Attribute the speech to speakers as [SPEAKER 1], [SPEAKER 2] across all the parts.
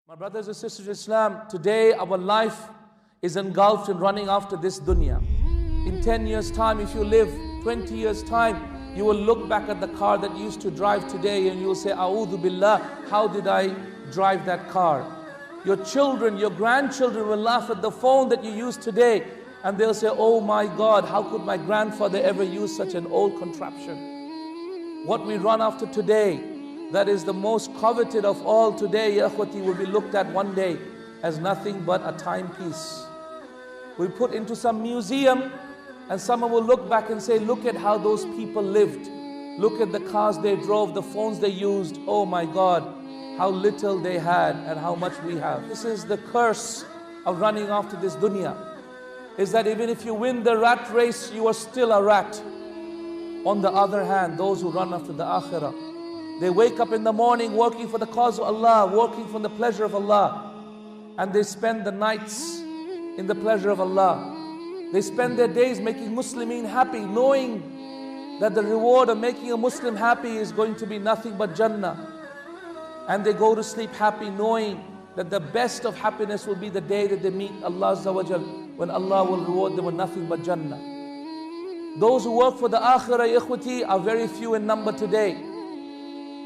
[SPEAKER 1] My brothers and sisters of Islam, today our life is engulfed in running after this dunya. In 10 years' time, if you live 20 years' time, you will look back at the car that you used to drive today and you will say, A'udhu Billah, how did I drive that car? Your children, your grandchildren will laugh at the phone that you use today and they'll say, oh my God, how could my grandfather ever use such an old contraption? What we run after today, that is the most coveted of all today, ya akhwati, will be looked at one day as nothing but a timepiece. We put into some museum and someone will look back and say, look at how those people lived. Look at the cars they drove, the phones they used. Oh my God, how little they had and how much we have. This is the curse of running after this dunya, is that even if you win the rat race, you are still a rat. On the other hand, those who run after the akhirah, they wake up in the morning working for the cause of Allah, working for the pleasure of Allah. And they spend the nights in the pleasure of Allah. They spend their days making Muslimin happy, knowing that the reward of making a Muslim happy is going to be nothing but Jannah. And they go to sleep happy, knowing that the best of happiness will be the day that they meet Allah Azza wa Jal, when Allah will reward them with nothing but Jannah. Those who work for the akhirah, ikhwati, are very few in number today.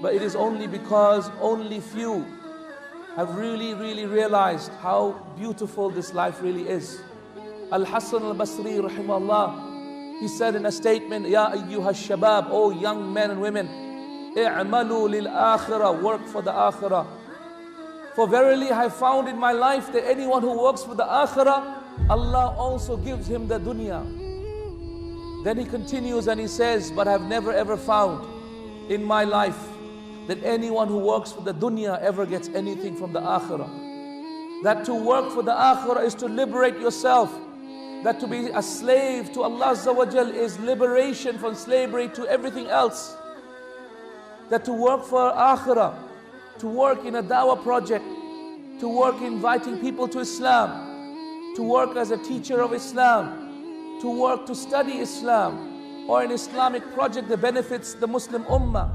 [SPEAKER 1] But it is only because only few have really realized how beautiful this life really is. Al-Hasan al-Basri rahimahullah, he said in a statement, Ya ayyuha shabab, oh young men and women, i'malu lil akhirah, work for the akhirah. For verily I have found in my life that anyone who works for the akhirah, Allah also gives him the dunya. Then he continues and he says, but I have never ever found in my life that anyone who works for the dunya ever gets anything from the akhirah. That to work for the akhirah is to liberate yourself. That to be a slave to Allah Azza wa Jal is liberation from slavery to everything else. That to work for akhirah, to work in a dawah project, to work inviting people to Islam, to work as a teacher of Islam, to work to study Islam, or an Islamic project that benefits the Muslim ummah.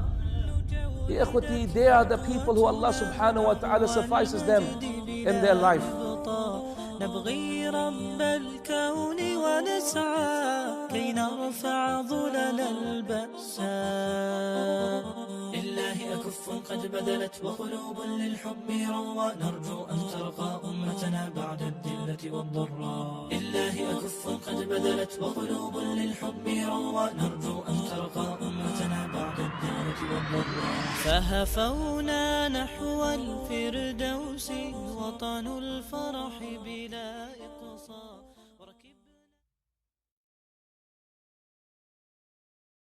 [SPEAKER 1] Ya ikhwati, they are the people who Allah subhanahu wa ta'ala suffices them in their life.
[SPEAKER 2] نبغي رب الكون ونسعى كي نرفع ظلل البأساء لله أكف قد بذلت وقلوب للحب روى نرجو أن ترقى أمتنا بعد الذلة والضراء لله أكف قد بذلت وقلوب للحب روى نرجو أن ترقى أمتنا بعد الذلة والضراء فهفونا نحو الفردوس وطن الفرح بلا إقصاء